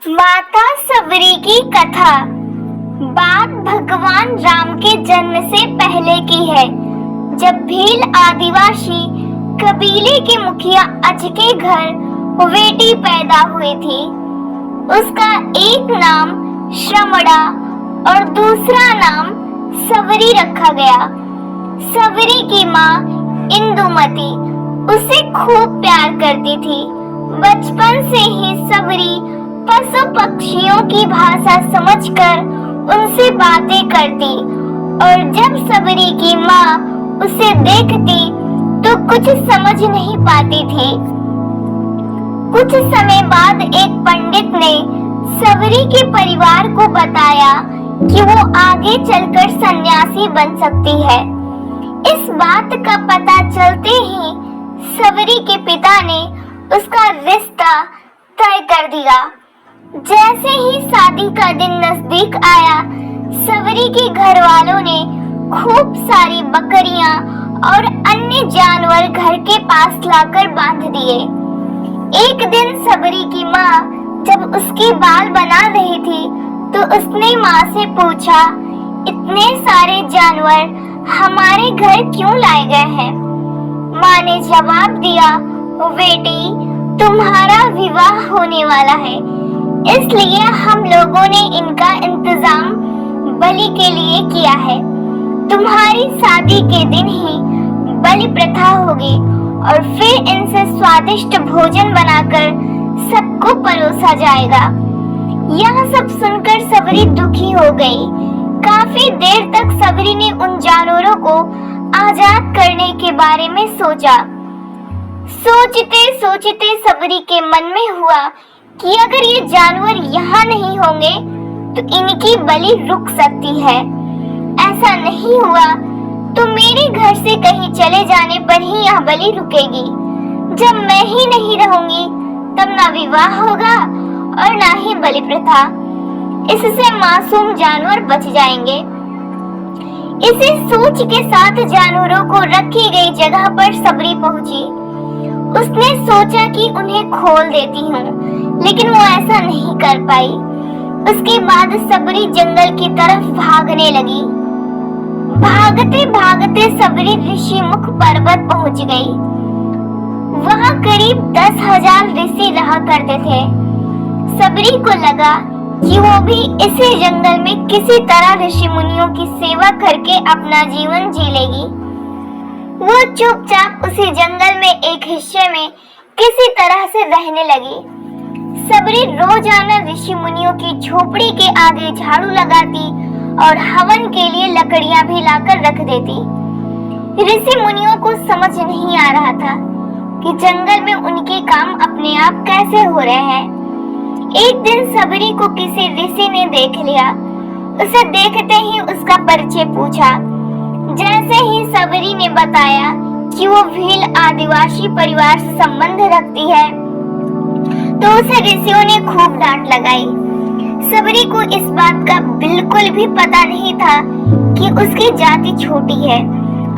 माता सबरी की कथा। बात भगवान राम के जन्म से पहले की है, जब भील आदिवासी कबीले के मुखिया अज के घर बेटी पैदा हुई थी। उसका एक नाम श्रमड़ा और दूसरा नाम सबरी रखा गया। सबरी की माँ इंदुमती उसे खूब प्यार करती थी। बचपन से ही सबरी पशु पक्षियों की भाषा समझकर उनसे बातें करती और जब सबरी की माँ उसे देखती तो कुछ समझ नहीं पाती थी। कुछ समय बाद एक पंडित ने सबरी के परिवार को बताया कि वो आगे चलकर सन्यासी बन सकती है। इस बात का पता चलते ही सबरी के पिता ने उसका रिश्ता तय कर दिया। जैसे ही शादी का दिन नजदीक आया, सबरी के घर वालों ने खूब सारी बकरियां और अन्य जानवर घर के पास लाकर बांध दिए। एक दिन सबरी की माँ जब उसके बाल बना रही थी तो उसने माँ से पूछा, इतने सारे जानवर हमारे घर क्यों लाए गए हैं? माँ ने जवाब दिया, बेटी तुम्हारा विवाह होने वाला है, इसलिए हम लोगों ने इनका इंतजाम बलि के लिए किया है। तुम्हारी शादी के दिन ही बलि प्रथा होगी और फिर इनसे स्वादिष्ट भोजन बनाकर सबको परोसा जाएगा। यह सब सुनकर सबरी दुखी हो गई। काफी देर तक सबरी ने उन जानवरों को आजाद करने के बारे में सोचा। सोचते सोचते सबरी के मन में हुआ कि अगर ये जानवर यहाँ नहीं होंगे तो इनकी बलि रुक सकती है। ऐसा नहीं हुआ तो मेरे घर से कहीं चले जाने पर ही यह बलि रुकेगी। जब मैं ही नहीं रहूंगी तब ना विवाह होगा और ना ही बलि प्रथा। इससे मासूम जानवर बच जाएंगे। इसी सोच के साथ जानवरों को रखी गई जगह पर सबरी पहुंची। उसने सोचा कि उन्हें खोल देती हूँ, लेकिन वो ऐसा नहीं कर पाई। उसके बाद सबरी जंगल की तरफ भागने लगी। भागते भागते सबरी ऋषिमुख पर्वत पहुंच गई। वहाँ करीब 10,000 ऋषि रहा करते थे। सबरी को लगा कि वो भी इसी जंगल में किसी तरह ऋषि मुनियों की सेवा करके अपना जीवन जी लेगी। वो चुपचाप उसी जंगल में एक हिस्से में किसी तरह से रहने लगी। सबरी रोजाना ऋषि मुनियों की झोपड़ी के आगे झाड़ू लगाती और हवन के लिए लकड़ियां भी लाकर रख देती। ऋषि मुनियों को समझ नहीं आ रहा था कि जंगल में उनके काम अपने आप कैसे हो रहे हैं। एक दिन सबरी को किसी ऋषि ने देख लिया। उसे देखते ही उसका परिचय पूछा। जैसे ही सबरी ने बताया कि वो भील आदिवासी परिवार से संबंध रखती है तो उसे ऋषियों ने खूब डांट लगाई। सबरी को इस बात का बिल्कुल भी पता नहीं था कि उसकी जाति छोटी है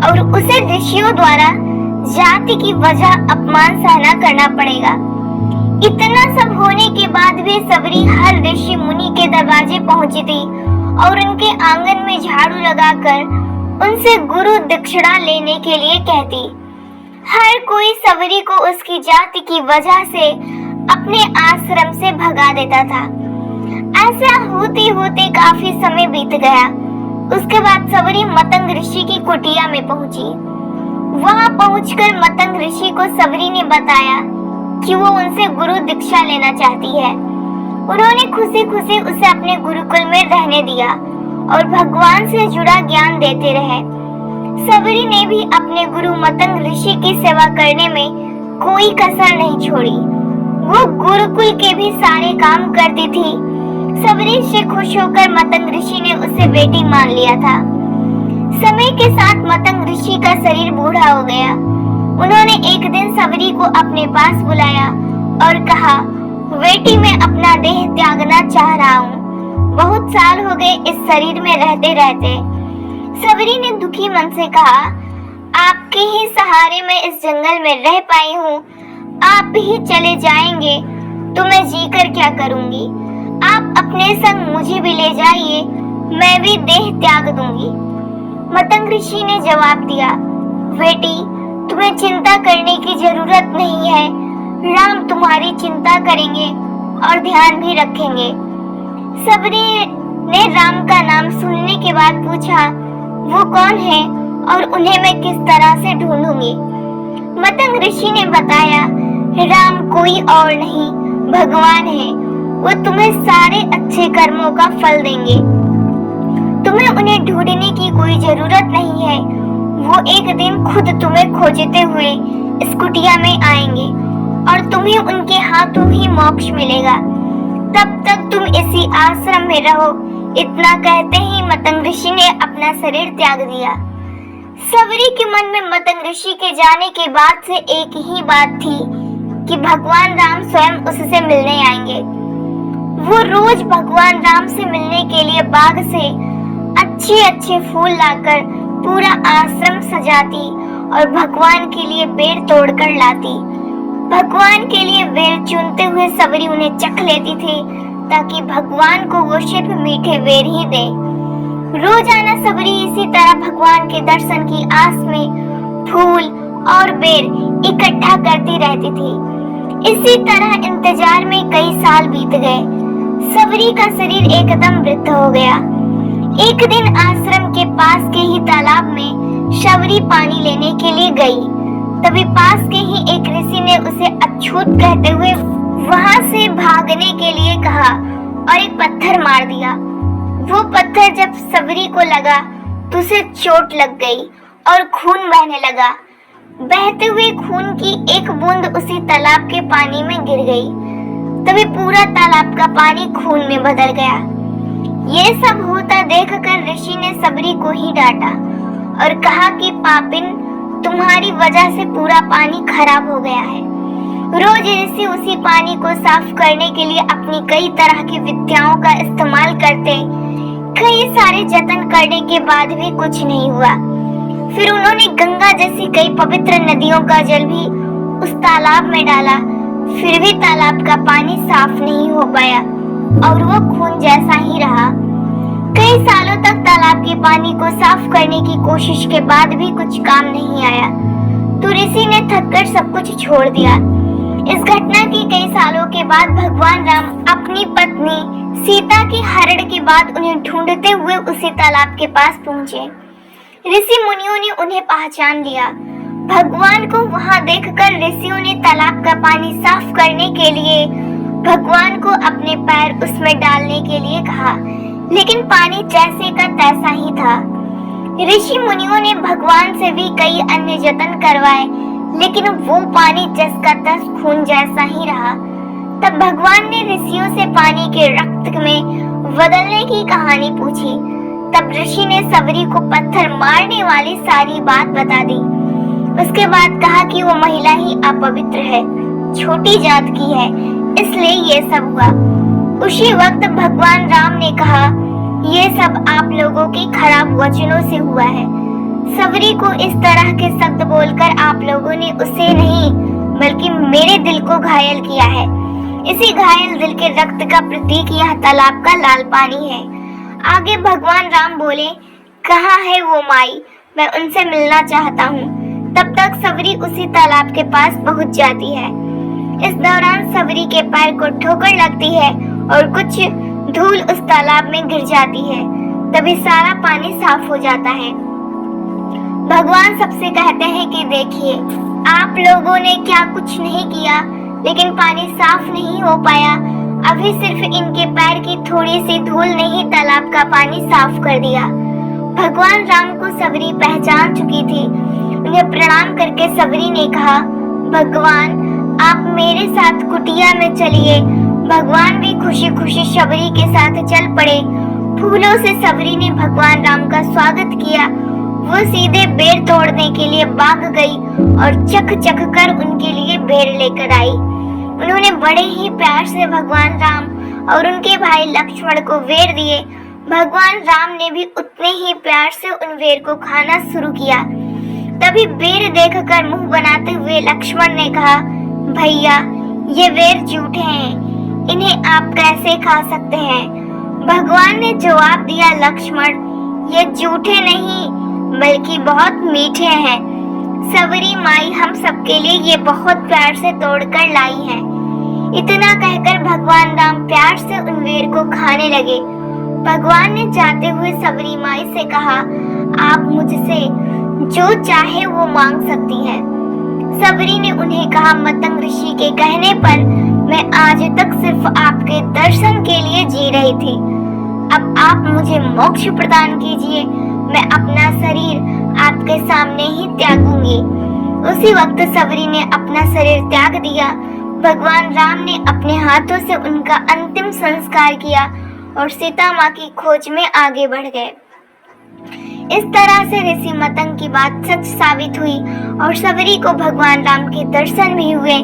और उसे ऋषियों द्वारा जाति की वजह अपमान सहना करना पड़ेगा। इतना सब होने के बाद भी सबरी हर ऋषि मुनि के दरवाजे पहुंचती और उनके आंगन में झाड़ू लगाकर उनसे गुरु दक्षिणा लेने के लिए कहती। हर कोई सबरी को उसकी जाति की वजह से अपने आश्रम से भगा देता था। ऐसा होते होते काफी समय बीत गया। उसके बाद सबरी मतंग ऋषि की कुटिया में पहुंची। वहां पहुंचकर मतंग ऋषि को सबरी ने बताया कि वो उनसे गुरु दीक्षा लेना चाहती है। उन्होंने खुशी खुशी उसे अपने गुरुकुल में रहने दिया और भगवान से जुड़ा ज्ञान देते रहे। सबरी ने भी अपने गुरु मतंग ऋषि की सेवा करने में कोई कसर नहीं छोड़ी। वो गुरुकुल के भी सारे काम करती थी। सबरी से खुश होकर मतंग ऋषि ने उसे बेटी मान लिया था। समय के साथ मतंग ऋषि का शरीर बूढ़ा हो गया। उन्होंने एक दिन सबरी को अपने पास बुलाया और कहा, बेटी मैं अपना देह त्यागना चाह रहा हूँ। बहुत साल हो गए इस शरीर में रहते रहते। सबरी ने दुखी मन से कहा, आपके ही सहारे मैं इस जंगल में रह पाई हूँ। आप ही चले जाएंगे तो मैं जीकर क्या करूंगी। अपने संग मुझे भी ले जाइए, मैं भी देह त्याग दूंगी। मतंग ऋषि ने जवाब दिया, बेटी, तुम्हें चिंता करने की जरूरत नहीं है। राम तुम्हारी चिंता करेंगे और ध्यान भी रखेंगे। सबरी ने राम का नाम सुनने के बाद पूछा, वो कौन है और उन्हें मैं किस तरह से ढूंढूंगी? मतंग ऋषि ने बताया, राम कोई और नहीं, भगवान है। वो तुम्हें सारे अच्छे कर्मों का फल देंगे। तुम्हें उन्हें ढूंढने की कोई जरूरत नहीं है। वो एक दिन खुद तुम्हें खोजते हुए इस कुटिया में आएंगे और तुम्हें उनके हाथों ही मोक्ष मिलेगा। तब तक तुम इसी आश्रम में रहो। इतना कहते ही मतंग ऋषि ने अपना शरीर त्याग दिया। सबरी के मन में मतंग ऋषि के जाने के बाद से एक ही बात थी कि भगवान राम स्वयं उससे मिलने आएंगे। वो रोज भगवान राम से मिलने के लिए बाग से अच्छे अच्छे फूल लाकर पूरा आश्रम सजाती और भगवान के लिए बेर तोड़कर लाती। भगवान के लिए बेर चुनते हुए सबरी उन्हें चख लेती थी ताकि भगवान को वो सिर्फ मीठे बेर ही दे। रोजाना सबरी इसी तरह भगवान के दर्शन की आस में फूल और बेर इकट्ठा करती रहती थी। इसी तरह इंतजार में कई साल बीत गए। सबरी का शरीर एकदम वृद्ध हो गया। एक दिन आश्रम के पास के ही तालाब में सबरी पानी लेने के लिए गई। तभी पास के ही एक ऋषि ने उसे अछूत कहते हुए वहां से भागने के लिए कहा और एक पत्थर मार दिया। वो पत्थर जब सबरी को लगा तो उसे चोट लग गई और खून बहने लगा। बहते हुए खून की एक बूंद उसी तालाब के पानी में गिर गई। तभी पूरा तालाब का पानी खून में बदल गया। ये सब होता देखकर ऋषि ने सबरी को ही डांटा और कहा कि पापिन, तुम्हारी वजह से पूरा पानी खराब हो गया है। रोज ऋषि उसी पानी को साफ करने के लिए अपनी कई तरह की विद्याओं का इस्तेमाल करते। कई सारे जतन करने के बाद भी कुछ नहीं हुआ। फिर उन्होंने गंगा जैसी कई पवित्र नदियों का जल भी उस तालाब में डाला, फिर भी तालाब का पानी साफ नहीं हो पाया और वो खून जैसा ही रहा। कई सालों तक तालाब के पानी को साफ करने की कोशिश के बाद भी कुछ काम नहीं आया तो ऋषि ने थककर सब कुछ छोड़ दिया। इस घटना की कई सालों के बाद भगवान राम अपनी पत्नी सीता के हरण के बाद उन्हें ढूंढते हुए उसी तालाब के पास पहुंचे। ऋषि मुनियों ने उन्हें पहचान लिया। भगवान को वहां देखकर ऋषियों ने तालाब का पानी साफ करने के लिए भगवान को अपने पैर उसमें डालने के लिए कहा, लेकिन पानी जैसे का तैसा ही था। ऋषि मुनियों ने भगवान से भी कई अन्य जतन करवाए, लेकिन वो पानी जस का तस खून जैसा ही रहा। तब भगवान ने ऋषियों से पानी के रक्त में बदलने की कहानी पूछी। तब ऋषि ने सबरी को पत्थर मारने वाली सारी बात बता दी। उसके बाद कहा कि वो महिला ही अपवित्र है, छोटी जात की है, इसलिए ये सब हुआ। उसी वक्त भगवान राम ने कहा, ये सब आप लोगों के खराब वचनों से हुआ है। सबरी को इस तरह के शब्द बोलकर आप लोगों ने उसे नहीं बल्कि मेरे दिल को घायल किया है। इसी घायल दिल के रक्त का प्रतीक यह तालाब का लाल पानी है। आगे भगवान राम बोले, कहाँ है वो माई, मैं उनसे मिलना चाहता हूँ। तब तक सबरी उसी तालाब के पास पहुँच जाती है। इस दौरान सबरी के पैर को ठोकर लगती है और कुछ धूल उस तालाब में गिर जाती है। तभी सारा पानी साफ हो जाता है। भगवान सबसे कहते हैं कि देखिए, आप लोगों ने क्या कुछ नहीं किया, लेकिन पानी साफ नहीं हो पाया। अभी सिर्फ इनके पैर की थोड़ी सी धूल ने ही तालाब का पानी साफ कर दिया। भगवान राम को सबरी पहचान चुकी थी। उन्हें प्रणाम करके सबरी ने कहा, भगवान आप मेरे साथ कुटिया में चलिए। भगवान भी खुशी खुशी सबरी के साथ चल पड़े। फूलों से सबरी ने भगवान राम का स्वागत किया। वो सीधे बेर तोड़ने के लिए भाग गई और चख चख कर उनके लिए बेर लेकर आई। उन्होंने बड़े ही प्यार से भगवान राम और उनके भाई लक्ष्मण को बेर दिए। भगवान राम ने भी उतने ही प्यार से उन बेर को खाना शुरू किया। तभी बेर देखकर मुंह बनाते हुए लक्ष्मण ने कहा, भैया ये बेर झूठे हैं, इन्हें आप कैसे खा सकते हैं? भगवान ने जवाब दिया, लक्ष्मण, ये जूठे नहीं बल्कि बहुत मीठे हैं। सबरी माई हम सबके लिए ये बहुत प्यार से तोड़कर लाई है। इतना कहकर भगवान राम प्यार से उन बेर को खाने लगे। भगवान ने जाते हुए सबरी माई से कहा, आप मुझसे जो चाहे वो मांग सकती हैं। सबरी ने उन्हें कहा, मतंग ऋषि के कहने पर मैं आज तक सिर्फ आपके दर्शन के लिए जी रही थी। अब आप मुझे मोक्ष प्रदान कीजिए, मैं अपना शरीर आपके सामने ही त्यागूंगी। उसी वक्त सबरी ने अपना शरीर त्याग दिया। भगवान राम ने अपने हाथों से उनका अंतिम संस्कार किया और सीता माँ की खोज में आगे बढ़ गए। इस तरह से ऋषि मतंग की बात सच साबित हुई और सबरी को भगवान राम के दर्शन भी हुए।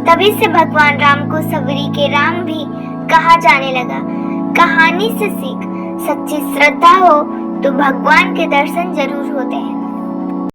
तभी से भगवान राम को सबरी के राम भी कहा जाने लगा। कहानी से सीख, सच्ची श्रद्धा हो तो भगवान के दर्शन जरूर होते हैं।